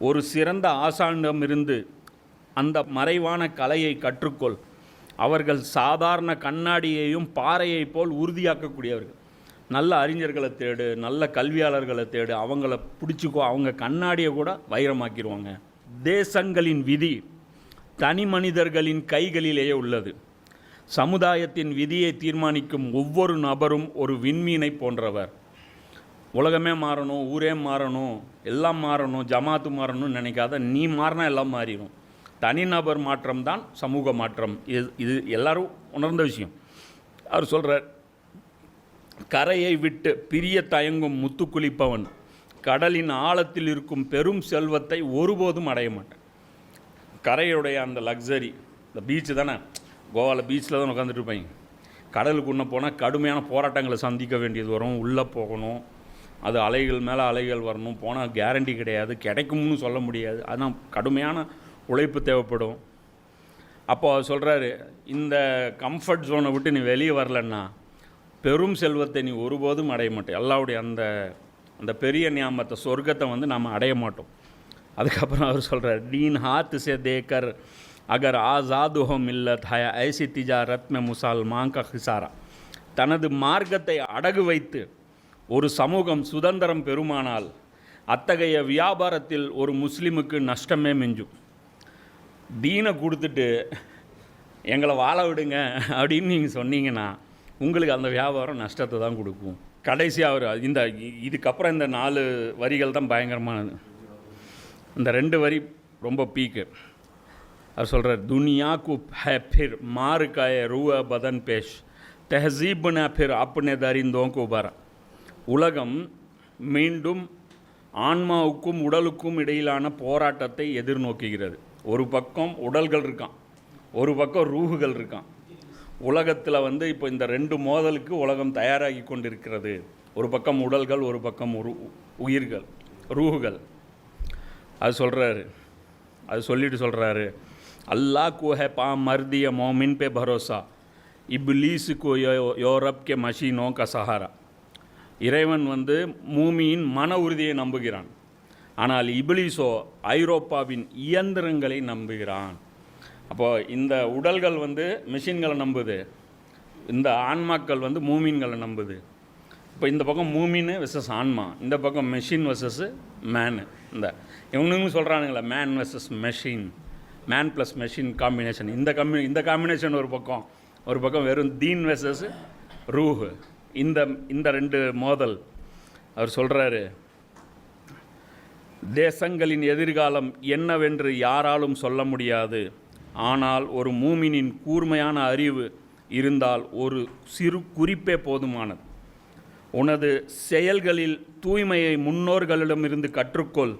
ஒரு சிறந்த ஆசானிடமிருந்து அந்த மறைவான கலையை கற்றுக்கொள். அவர்கள் சாதாரண கண்ணாடியையும் பாறையைப் போல் உறுதியாக்கக்கூடியவர்கள். நல்ல அறிஞர்களை தேடு, நல்ல கல்வியாளர்களை தேடு, அவங்கள பிடிச்சிக்கோ. அவங்க கண்ணாடியை கூட வைரமாக்கிடுவாங்க. தேசங்களின் விதி தனி மனிதர்களின் கைகளிலேயே உள்ளது. சமுதாயத்தின் விதியை தீர்மானிக்கும் ஒவ்வொரு நபரும் ஒரு விண்மீனை போன்றவர். உலகமே மாறணும், ஊரே மாறணும், எல்லாம் மாறணும், ஜமாத்து மாறணும்னு நினைக்காத. நீ மாறினா எல்லாம் மாறிடும். தனிநபர் மாற்றம் தான் சமூக மாற்றம். இது எல்லாரும் உணர்ந்த விஷயம். அவர் சொல்கிறார், கரையை விட்டு பிரிய தயங்கும் முத்து குளிப்பவன் கடலின் ஆழத்தில் இருக்கும் பெரும் செல்வத்தை ஒருபோதும் அடைய மாட்டான். கரையுடைய அந்த லக்ஸரி, இந்த பீச்சு தானே, கோவாவில் பீச்சில் தான் உட்காந்துட்டு இருப்பாங்க. கடலுக்கு உன்ன போனால் கடுமையான போராட்டங்களை சந்திக்க வேண்டியது வரும். உள்ளே போகணும், அது அலைகள் மேலே அலைகள் வரணும். போனால் கேரண்டி கிடையாது, கிடைக்கும்னு சொல்ல முடியாது. அதுதான் கடுமையான உழைப்பு தேவைப்படும். அப்போ அவர் சொல்கிறாரு, இந்த கம்ஃபர்ட் ஜோனை விட்டு நீ வெளியே வரலன்னா பெரும் செல்வத்தை நீ ஒருபோதும் அடைய மாட்டேன். அல்லாவுடைய அந்த பெரிய நியாமத்தை, சொர்க்கத்தை வந்து நாம் அடைய மாட்டோம். அதுக்கப்புறம் அவர் சொல்கிறார், दीन हाथ से देकर अगर आज़ाद हो मिल्लत है ऐसी तिजारत में मुसलमान का खिसारा. தனது மார்க்கத்தை அடகு வைத்து ஒரு சமூகம் சுதந்திரம் பெறுமானால் அத்தகைய வியாபாரத்தில் ஒரு முஸ்லீமுக்கு நஷ்டமே மிஞ்சும். தீனை கொடுத்துட்டு எங்களை வாழ விடுங்க அப்படின்னு நீங்கள் சொன்னீங்கன்னா உங்களுக்கு அந்த வியாபாரம் நஷ்டத்தை தான் கொடுக்கும். கடைசியாக அவர் இதுக்கப்புறம் இந்த 4 வரிகள் தான் பயங்கரமானது. இந்த 2 வரி ரொம்ப பீக்கு. அவர் சொல்கிறார், துனியா கு ஹே ஃபிர் மார் காய ரூவ பதன் பேஷ் தெஹசீப் ந ஃபிர் அப்னே தரிந்தோ கு பர. உலகம் மீண்டும் ஆன்மாவுக்கும் உடலுக்கும் இடையிலான போராட்டத்தை எதிர்நோக்குகிறது. ஒரு பக்கம் உடல்கள் இருக்கான், ஒரு பக்கம் ரூஹுகள் இருக்கான். உலகத்தில் வந்து இப்போ இந்த 2 மோதலுக்கு உலகம் தயாராகி கொண்டிருக்கிறது. ஒரு பக்கம் உடல்கள், ஒரு பக்கம் உயிர்கள், ரூஹுகள். அது சொல்கிறாரு, அது சொல்லிட்டு சொல்கிறாரு, அல்லாஹ் கோ ஹே பா மர்திய மோமின் பே பரோசா இப்லீஸ் கோ யோரப் கே மஷீனோ க சஹாரா. இறைவன் வந்து மூமியின் மன உறுதியை நம்புகிறான், ஆனால் இப்லீஸோ ஐரோப்பாவின் இயந்திரங்களை நம்புகிறான். அப்போது இந்த உடல்கள் வந்து மிஷின்களை நம்புது, இந்த ஆன்மாக்கள் வந்து மூமீன்களை நம்புது. இப்போ இந்த பக்கம் மூமீன் வெர்சஸ் ஆன்மா, இந்த பக்கம் மெஷின் வெர்சஸ் மேனு. இவனுங்களும் சொல்கிறானுங்களே, man versus machine, man plus machine combination. இந்த காம்பினேஷன் ஒரு பக்கம் வெறும் தீன் வெர்சஸ் ரூஹ். இந்த 2 மோதல். அவர் சொல்கிறாரு, தேசங்களின் எதிர்காலம் என்னவென்று யாராலும் சொல்ல முடியாது. ஆனால் ஒரு மூமினின் கூர்மையான அறிவு இருந்தால் ஒரு சிறு குறிப்பே போதுமானது. உனது செயல்களில் தூய்மையை முன்னோர்களிடமிருந்து கற்றுக்கொள்.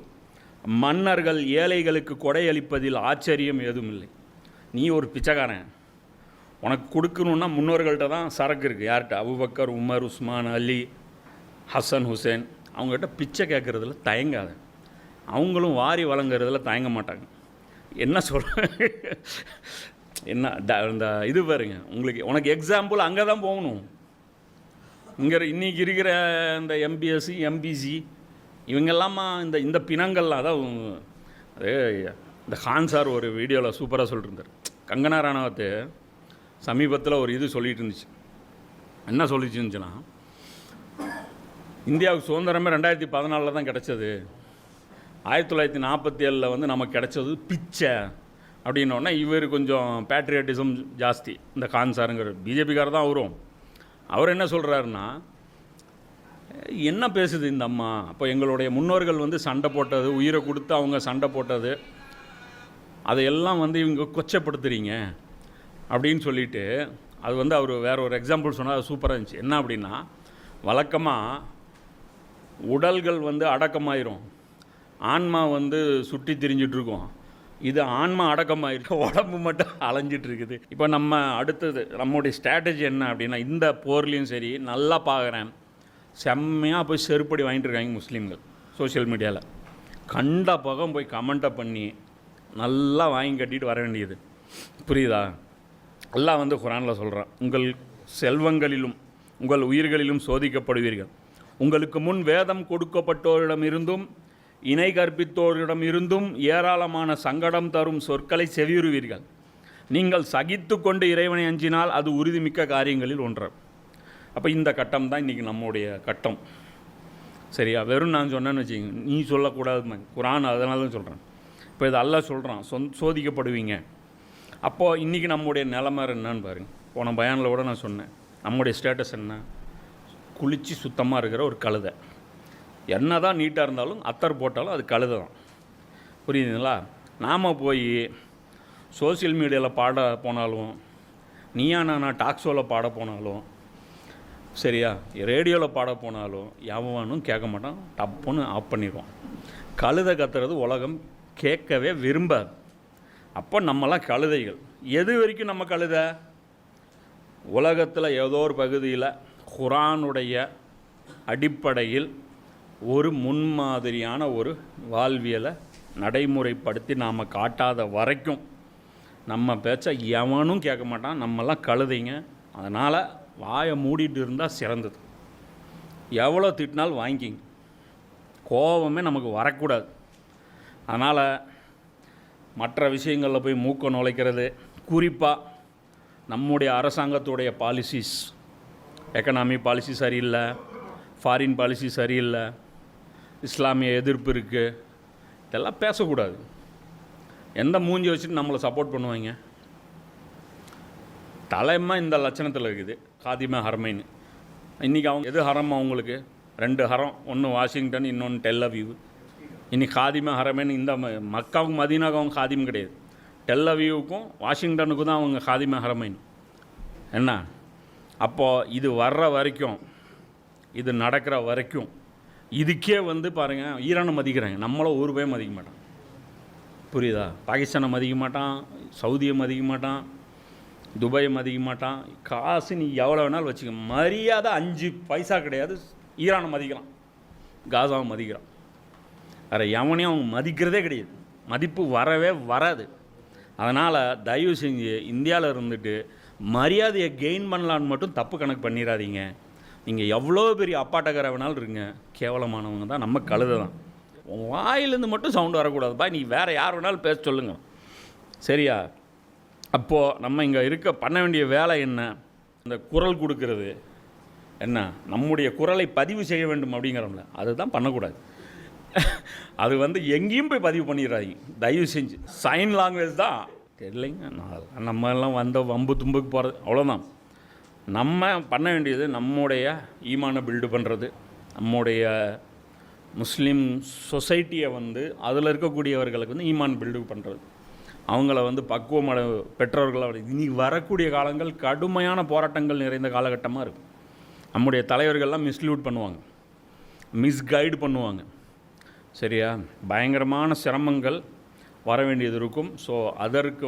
மன்னர்கள் ஏழைகளுக்கு கொடையளிப்பதில் ஆச்சரியம் ஏதுமில்லை. நீ ஒரு பிச்சைக்காரன், உனக்கு கொடுக்கணுன்னா முன்னோர்கள்ட்ட தான் சரக்கு இருக்குது. யார்கிட்ட? அபூபக்கர், உமர், உஸ்மான், அலி, ஹசன், ஹுசேன். அவங்ககிட்ட பிச்சை கேட்குறதுல தயங்காத. அவங்களும் வாரி வழங்குறதுல தயங்க மாட்டாங்க. என்ன சொல்கிறேன், என்ன இந்த இது பாருங்க, உனக்கு எக்ஸாம்பிள் அங்கே தான் போகணும். இன்றைக்கி இருக்கிற இந்த எம்பிஎஸ்சி, எம்பிசி இவங்கெல்லாமா இந்த பிணங்கள்லாம். அதான் அது இந்த கான் சார் ஒரு வீடியோவில் சூப்பராக சொல்லிட்டுருந்தார். கங்கனா ராணாவத்து சமீபத்தில் ஒரு இது சொல்லிகிட்டு இருந்துச்சு. என்ன சொல்லிட்டு இருந்துச்சுன்னா, இந்தியாவுக்கு சுதந்திரமே 2014 தான் கிடச்சது. 1947 வந்து நமக்கு கிடைச்சது பிச்சை அப்படின்னோடனே இவர் கொஞ்சம் பேட்ரியாட்டிசம் ஜாஸ்தி. இந்த கான் சாருங்கிற பிஜேபிக்கார தான் அவரும். அவர் என்ன சொல்கிறாருன்னா, என்ன பேசுது இந்த அம்மா? அப்போ எங்களுடைய முன்னோர்கள் வந்து சண்டை போட்டது, உயிரை கொடுத்து அவங்க சண்டை போட்டது, அதையெல்லாம் வந்து இவங்க கொச்சப்படுத்துகிறீங்க அப்படின்னு சொல்லிட்டு, அது வந்து அவர் வேற ஒரு எக்ஸாம்பிள் சொன்னால் அது சூப்பராக இருந்துச்சு. என்ன அப்படின்னா, வழக்கமாக உடல்கள் வந்து அடக்கமாயிரும், ஆன்மா வந்து சுற்றி திரிஞ்சிட்ருக்கோம். இது ஆன்மா அடக்கமாயிருக்கு, உடம்பு மட்டும் அலைஞ்சிட்டு இருக்குது. இப்போ நம்ம அடுத்தது நம்முடைய ஸ்ட்ராட்டஜி என்ன அப்படின்னா, இந்த போர்லேயும் சரி, நல்லா பார்க்குறேன், செம்மையாக போய் செருப்படி வாங்கிட்டு இருக்காங்க முஸ்லீம்கள் சோஷியல் மீடியாவில். கண்ட பக்கம் போய் கமெண்ட்டை பண்ணி நல்லா வாங்கி கட்டிட்டு வர வேண்டியது. புரியுதா? அல்லாஹ் வந்து குர்ஆனில் சொல்கிறான், உங்கள் செல்வங்களிலும் உங்கள் உயிர்களிலும் சோதிக்கப்படுவீர்கள். உங்களுக்கு முன் வேதம் கொடுக்கப்பட்டோரிடமிருந்தும் இணை கற்பித்தோரிடம் இருந்தும் ஏராளமான சங்கடம் தரும் சொற்களை செவியுறுவீர்கள். நீங்கள் சகித்து கொண்டு இறைவனை அஞ்சினால் அது உறுதிமிக்க காரியங்களில் ஒன்று. அப்போ இந்த கட்டம் தான் இன்றைக்கி நம்முடைய கட்டம். சரியா? வெறும் நான் சொன்னேன்னு வச்சுக்கோங்க, நீ சொல்லக்கூடாது, குரான் அதனால தான் சொல்கிறேன். இப்போ இது அல்லாஹ் சொல்கிறான், சோதிக்கப்படுவீங்க. அப்போது இன்றைக்கி நம்முடைய நிலைமை என்னன்னு பாருங்கள். போன பயானில் கூட நான் சொன்னேன், நம்முடைய ஸ்டேட்டஸ் என்ன? குளித்து சுத்தமாக இருக்கிற ஒரு கழுதை. என்ன தான் நீட்டாக இருந்தாலும் அத்தர் போட்டாலும் அது கழுதை தான். புரியுதுங்களா? நாம் போய் சோசியல் மீடியாவில் பாட போனாலும், நீயா நான் டாக் ஷோவில் பாட போனாலும், சரியா, ரேடியோவில் பாட போனாலும் எவனும் கேட்க மாட்டான், டப்புன்னு ஆஃப் பண்ணிடுவான். கழுதை கத்துறது உலகம் கேட்கவே விரும்பாது. அப்போ நம்மளாம் கழுதைகள். எது வரைக்கும் நம்ம கழுதை? உலகத்தில் ஏதோ ஒரு பகுதியில் குர்ஆனுடைய அடிப்படையில் ஒரு முன்மாதிரியான ஒரு வாழ்வியலை நடைமுறைப்படுத்தி நாம் காட்டாத வரைக்கும் நம்ம பேச்சை எவனும் கேட்க மாட்டான். நம்மலாம் கழுதைங்க. அதனால் வாயை மூடிட்டு இருந்தால் சிறந்தது. எவ்வளோ திட்டினாலும் வாங்கிக்கிங்க, கோபமே நமக்கு வரக்கூடாது. அதனால் மற்ற விஷயங்களில் போய் மூக்க நுழைக்கிறது, குறிப்பாக நம்முடைய அரசாங்கத்துடைய பாலிசிஸ், எக்கனாமி பாலிசி சரியில்லை, ஃபாரின் பாலிசி சரியில்லை, இஸ்லாமிய எதிர்ப்பு இருக்குது, இதெல்லாம் பேசக்கூடாது. எந்த மூஞ்சி வச்சுட்டு நம்மளை சப்போர்ட் பண்ணுவாங்க? தலைமை இந்த லட்சணத்தில் இருக்குது, காதிமா ஹரமைன்னு. இன்றைக்கி அவங்க எது ஹரம்? அவங்களுக்கு 2 ஹரம், ஒன்று வாஷிங்டன், இன்னொன்று டெல் அவீவ். இன்றைக்கி காதிமா ஹரமைன்னு இந்த மக்காவுக்கும் மதீனாவுக்கும் அவங்க காதிம் கிடையாது. டெல் அவீவுக்கும் வாஷிங்டனுக்கும் தான் அவங்க காதிமா ஹரமைன்னு. என்ன? அப்போது இது வர்ற வரைக்கும், இது நடக்கிற வரைக்கும், இதுக்கே பாருங்கள், ஈரானை மதிக்கிறாங்க, நம்மள ஒரு பேர் மதிக்க மாட்டான். புரியுதா? பாகிஸ்தானை மதிக்க மாட்டான், சவுதியை மதிக்க மாட்டான், துபாயை மதிக்க மாட்டான். காசு நீ எவ்வளோ வேணாலும் வச்சுக்க, மரியாதை 5 பைசா கிடையாது. ஈரானை மதிக்கிறான், காசாவை மதிக்கிறான். வேறு எவனையும் அவங்க மதிக்கிறதே கிடையாது, மதிப்பு வரவே வராது. அதனால் தயவு செஞ்சு இந்தியாவில் இருந்துட்டு மரியாதையை கெயின் பண்ணலான்னு மட்டும் தப்பு கணக்கு பண்ணிடாதீங்க. நீங்கள் எவ்வளோ பெரிய அப்பாட்டக்கார வேணாலும் இருங்க, கேவலமானவங்க தான் நம்ம கழுதை தான். வாயிலேருந்து மட்டும் சவுண்டு வரக்கூடாதுப்பா. நீ வேறு யார் வேணாலும் பேச சொல்லுங்க, சரியா? அப்போது நம்ம இங்கே பண்ண வேண்டிய வேலை என்ன? இந்த குரல் கொடுக்கறது என்ன? நம்முடைய குரலை பதிவு செய்ய வேண்டும் அப்படிங்கிறோம்ல, அதுதான் பண்ணக்கூடாது. அது எங்கேயும் போய் பதிவு பண்ணிடுறாதீங்க தயவு செஞ்சு. சைன் லாங்குவேஜ் தான் தெரியலைங்க. நம்ம எல்லாம் வம்பு தும்புக்கு போகிறது அவ்வளோதான். நம்ம பண்ண வேண்டியது நம்முடைய ஈமானை பில்டு பண்ணுறது, நம்முடைய முஸ்லீம் சொசைட்டியை அதில் இருக்கக்கூடியவர்களுக்கு ஈமான் பில்டு பண்ணுறது, அவங்கள பக்குவமான பெற்றோர்களை. இனி வரக்கூடிய காலங்கள் கடுமையான போராட்டங்கள் நிறைந்த காலகட்டமாக இருக்கும். நம்முடைய தலைவர்கள்லாம் மிஸ்லீட் பண்ணுவாங்க, மிஸ்கைடு பண்ணுவாங்க, சரியா? பயங்கரமான சிரமங்கள் வர வேண்டியது இருக்கும். ஸோ அதற்கு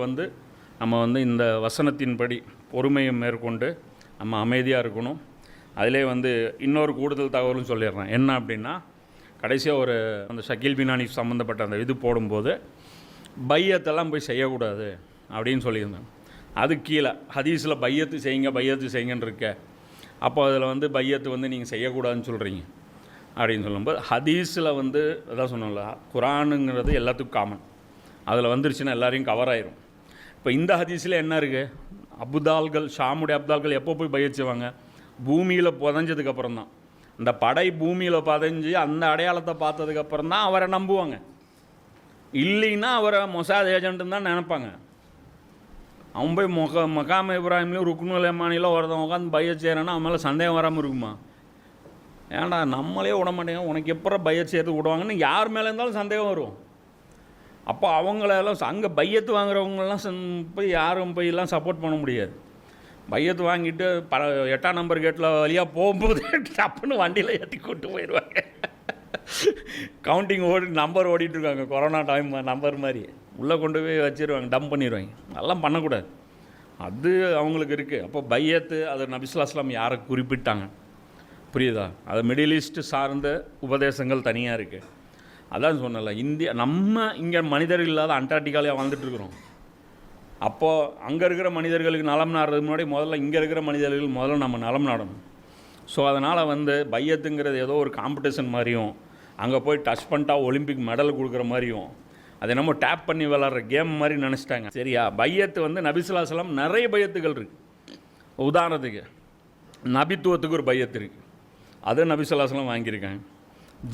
நம்ம இந்த வசனத்தின்படி பொறுமையை மேற்கொண்டு நம்ம அமைதியாக இருக்கணும். அதிலே இன்னொரு கூடுதல் தகவலும் சொல்லிடுறேன். என்ன அப்படின்னா, கடைசியாக அந்த ஷக்கீல் பின் ஹனீஃப் சம்மந்தப்பட்ட அந்த இது போடும்போது பையத்தெல்லாம் போய் செய்யக்கூடாது அப்படின்னு சொல்லியிருந்தேன். அது கீழே ஹதீஸில் பையத்து செய்யுங்கன்னு இருக்க. அப்போ அதில் பையத்து நீங்கள் செய்யக்கூடாதுன்னு சொல்கிறீங்க அப்படின்னு சொல்லும்போது, ஹதீஸில் அதான் சொன்னோம்ல, குரானுங்கிறது எல்லாத்துக்கும் காமன். அதில் வந்துருச்சுன்னா எல்லாரையும் கவர் ஆயிரும். இப்போ இந்த ஹதீஸில் என்ன இருக்குது? அபுதால்கள், ஷாமுடைய அப்தால்கள் எப்போ போய் பையத் செய்வாங்க? பூமியில் புதஞ்சதுக்கப்புறம் தான். இந்த படை பூமியில் புதஞ்சு அந்த அடையாளத்தை பார்த்ததுக்கப்புறம் தான் அவரை நம்புவாங்க. இல்லைன்னா அவரை மொசாத் ஏஜென்ட்டுன்னு தான் நினைப்பாங்க. அவன் போய் மகாம இப்ராஹிம்லையும் ருக்னுல் யமானியில் ஒருத்தன் உட்காந்து பையத் செய்கிறான்னா அவன் மேலே சந்தேகம் வராமல் இருக்குமா? ஏன்டா நம்மளே விட மாட்டேங்க, உனக்கு எப்போ பையத் செய்கிறது விடுவாங்கன்னு யார் மேலே இருந்தாலும் சந்தேகம் வரும். அப்போ அவங்களெல்லாம் அங்கே பையத்து வாங்குறவங்களாம் போய் யாரும் போயெல்லாம் சப்போர்ட் பண்ண முடியாது. பையத்து வாங்கிட்டு 8ஆம் நம்பர் கேட்டில் வழியாக போகும்போது டப்புன்னு வண்டியில் ஏற்றி கொண்டு போயிடுவாங்க. கவுண்டிங் நம்பர் ஓடிட்டுருக்காங்க, கொரோனா டைம் நம்பர் மாதிரி உள்ளே கொண்டு போய் வச்சிருவாங்க, டம்ப் பண்ணிடுவாங்க. அதெல்லாம் பண்ணக்கூடாது, அது அவங்களுக்கு இருக்குது. அப்போ பையத்து அது நபி ஸல்லல்லாஹு அலைஹி வஸல்லம் யாரை குறிப்பிட்டாங்க? புரியுதா? அது மிடில் ஈஸ்ட்டு சார்ந்த உபதேசங்கள் தனியாக இருக்குது. அதான் சொன்னல, நம்ம இங்கே மனிதர்கள் இல்லாத அண்டார்டிகாலே வாழ்ந்துட்டுருக்குறோம். அப்போது அங்கே இருக்கிற மனிதர்களுக்கு நலம் நாடுறதுக்கு முன்னாடி முதல்ல இங்கே இருக்கிற மனிதர்கள் முதல்ல நம்ம நலம் நாடணும். ஸோ அதனால் பையத்துங்கிறது ஏதோ ஒரு காம்படிஷன் மாதிரியும், அங்கே போய் டச் பண்ணிட்டா ஒலிம்பிக் மெடல் கொடுக்குற மாதிரியும் அது என்னமோ டேப் பண்ணி விளாட்ற கேம் மாதிரி நினச்சிட்டாங்க. சரியா? பையத்து வந்து நபி ஸல்லல்லாஹு அலைஹி வஸல்லம் நிறைய பையத்துகள் இருக்குது. உதாரணத்துக்கு நபித்துவத்துக்கு ஒரு பையத்து இருக்குது, அதை நபி ஸல்லல்லாஹு அலைஹி வஸல்லம் வாங்கியிருக்காங்க.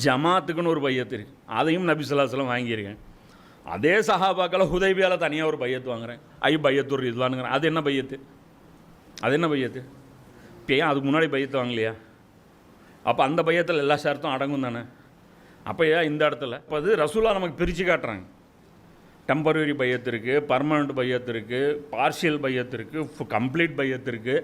ஜமாத்துக்குன்னு ஒரு பையத்து இருக்குது, அதையும் நபி ஸல்லல்லாஹு அலைஹி வஸல்லம் வாங்கியிருக்கேன். அதே சஹாபாக்களை ஹுதைபியாவில் தனியாக ஒரு பையத்து வாங்குறேன், பையத்துர் ரிதுவானுங்கிறேன். அது என்ன பையத்து? இப்போ ஏன் அதுக்கு முன்னாடி பையத்து வாங்கலையா? அப்போ அந்த பையத்தில் எல்லா ஷரத்தும் அடங்கும் தானே. அப்போ ஏன் இந்த இடத்துல இப்போ அது ரசூலா நமக்கு பிரித்து காட்டுறாங்க. டெம்பரரி பையத்து இருக்குது, பர்மனண்ட் பையத்து இருக்குது, பார்ஷியல் பையத்து இருக்குது, கம்ப்ளீட் பையத்து இருக்குது.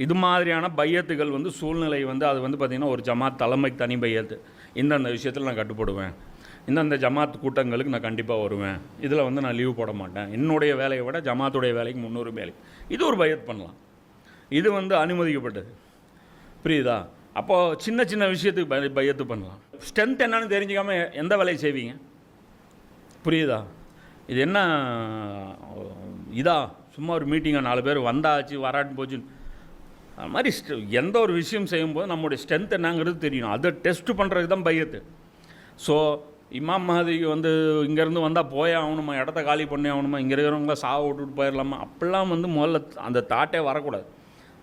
இது மாதிரியான பையத்துகள் வந்து சூழ்நிலை வந்து அது வந்து பார்த்திங்கன்னா ஒரு ஜமாத் தலைமைக்கு தனி பையத்து, இந்தந்த விஷயத்தில் நான் கட்டுப்படுவேன், இந்தந்த ஜமாத் கூட்டங்களுக்கு நான் கண்டிப்பாக வருவேன், இதில் வந்து நான் லீவ் போட மாட்டேன், என்னுடைய வேலையை விட ஜமாத்துடைய வேலைக்கு 300 வேலை, இது ஒரு பையத் பண்ணலாம். இது வந்து அனுமதிக்கப்பட்டது. புரியுதா? அப்போது சின்ன சின்ன விஷயத்துக்கு பையத்து பண்ணலாம். ஸ்ட்ரென்த் என்னன்னு தெரிஞ்சுக்காமல் எந்த வேலையை செய்வீங்க? புரியுதா? இது என்ன சும்மா ஒரு மீட்டிங்கை 4 பேர் வந்தாச்சு வராட்டு போச்சு அது மாதிரி எந்த ஒரு விஷயம் செய்யும்போது நம்மளுடைய ஸ்ட்ரென்த் என்னங்கிறது தெரியணும். அதை டெஸ்ட் பண்ணுறதுக்கு தான் பையத்து. ஸோ இமாம் மஹதிக்கு வந்து இங்கேருந்து வந்தால் போயே ஆகணுமா, இடத்த காலி பண்ணி ஆகணுமா, இங்கே இருக்கிறவங்கள சாவை விட்டுட்டு போயிடலாமா, அப்படிலாம் வந்து முதல்ல அந்த தாட்டே வரக்கூடாது.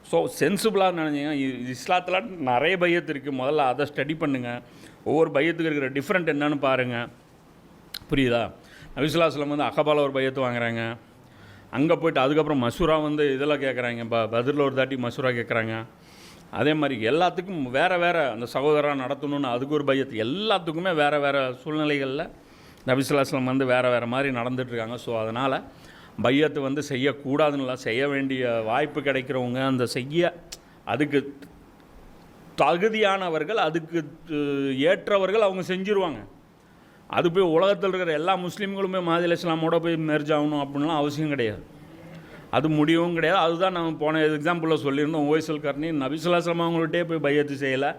ஸோ சென்சிபிளாக நினைச்சிங்க. இஸ்லாத்தில் நிறைய பையத்து இருக்குது, முதல்ல அதை ஸ்டடி பண்ணுங்கள். ஒவ்வொரு பையத்துக்கு இருக்கிற டிஃப்ரெண்ட் என்னன்னு பாருங்கள். புரியுதா? நபி ஸல்லல்லாஹு அலைஹி வஸல்லம் வந்து அகபால ஒரு பையத்து வாங்குறாங்க, அங்கே போய்ட்டு அதுக்கப்புறம் மசூரா வந்து இதெல்லாம் கேட்குறாங்க, பதிலில் ஒரு தாட்டி மசூரா கேட்குறாங்க. அதே மாதிரி எல்லாத்துக்கும் வேறு வேறு அந்த சகோதரராக நடத்தணுன்னு அதுக்கு ஒரு பையத்து, எல்லாத்துக்குமே வேறு வேறு சூழ்நிலைகளில் நபி ஸல்லல்லாஹு அலைஹி வஸல்லம் வந்து வேறு மாதிரி நடந்துகிட்ருக்காங்க. ஸோ அதனால் பையத்து வந்து செய்யக்கூடாதுன்னு செய்ய வேண்டிய வாய்ப்பு கிடைக்கிறவங்க அந்த அதுக்கு தகுதியானவர்கள், அதுக்கு ஏற்றவர்கள் அவங்க செஞ்சுருவாங்க. அது போய் உலகத்தில் இருக்கிற எல்லா முஸ்லீம்களுமே மஹதி இஸ்லாமோட போய் மெர்ஜ் ஆகணும் அப்படின்லாம் அவசியம் கிடையாது, அது முடியவும் கிடையாது. அதுதான் நம்ம போன எக்ஸாம்பிளில் சொல்லியிருந்தோம். ஓய்சல் கர்னி நபி ஸல்லல்லாஹு அலைஹி வஸல்லம் அவங்கள்ட்டே போய் பையத்து செய்யலை,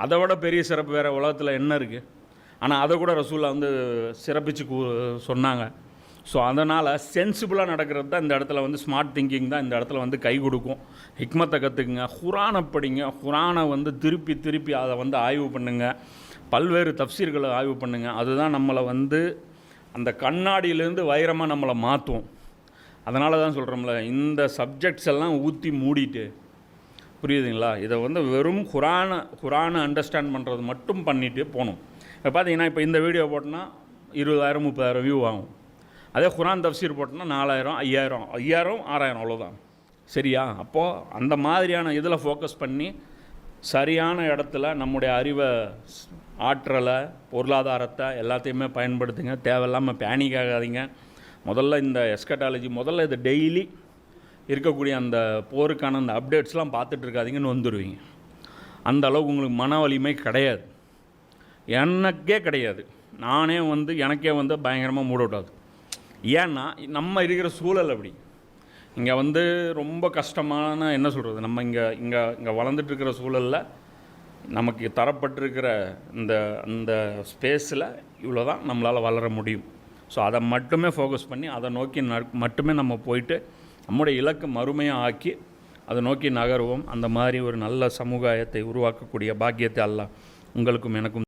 அதை விட பெரிய சிறப்பு வேறு உலகத்தில் என்ன இருக்குது? ஆனால் அதை கூட ரசூலா வந்து சிறப்பித்து சொன்னாங்க. ஸோ அதனால் சென்சிபிளாக நடக்கிறது தான் இந்த இடத்துல வந்து ஸ்மார்ட் திங்கிங் தான் இந்த இடத்துல வந்து கை கொடுக்கும். ஹிக்மத்தை கற்றுக்குங்க, குரானை படிங்க, குரானை வந்து திருப்பி திருப்பி அதை வந்து ஆய்வு பண்ணுங்கள், பல்வேறு தஃப்சீர்களை ஆய்வு பண்ணுங்கள். அதுதான் நம்மளை வந்து அந்த கண்ணாடியிலேருந்து வைரமாக நம்மளை மாற்றும். அதனால தான் சொல்கிறோம்ல, இந்த சப்ஜெக்ட்ஸ் எல்லாம் ஊற்றி மூடிட்டு, புரியுதுங்களா, இதை வந்து வெறும் குரானை அண்டர்ஸ்டாண்ட் பண்ணுறது மட்டும் பண்ணிவிட்டு போகணும். இப்போ பார்த்தீங்கன்னா இப்போ இந்த வீடியோ போட்டோன்னா 20,000 30,000 வியூ ஆகும். அதே குரான் தஃப்சீர் போட்டோன்னா 4,000 5,000 6,000 அவ்வளோதான். சரியா? அப்போது அந்த மாதிரியான இதில் ஃபோக்கஸ் பண்ணி சரியான இடத்துல நம்முடைய அறிவை, ஆற்றலை, பொருளாதாரத்தை எல்லாத்தையுமே பயன்படுத்துங்க. தேவையில்லாமல் பேனிக் ஆகாதீங்க. முதல்ல இந்த எஸ்கட்டாலஜி முதல்ல இது டெய்லி இருக்கக்கூடிய அந்த போருக்கான அந்த அப்டேட்ஸ்லாம் பார்த்துட்டு இருக்காதீங்கன்னு வந்துடுவீங்க. அந்த அளவுக்கு உங்களுக்கு மன வலிமை கிடையாது, எனக்கே கிடையாது. நானே வந்து எனக்கே வந்து பயங்கரமாக மூட் அவுட் ஆகுது. ஏன்னா நம்ம இருக்கிற சூழல் அப்படி. இங்கே வந்து ரொம்ப கஷ்டமான என்ன சொல்கிறது, நம்ம இங்கே வளர்ந்துட்டுருக்கிற சூழலில் நமக்கு தரப்பட்டிருக்கிற இந்த ஸ்பேஸில் இவ்வளோ தான் நம்மளால் வளர முடியும். ஸோ அதை மட்டுமே ஃபோக்கஸ் பண்ணி அதை நோக்கி மட்டுமே நம்ம போயிட்டு நம்முடைய இலக்கு மறுமையாக ஆக்கி அதை நோக்கி நகருவோம். அந்த மாதிரி ஒரு நல்ல சமுதாயத்தை உருவாக்கக்கூடிய பாக்கியத்தை அல்லாஹ் உங்களுக்கும் எனக்கும்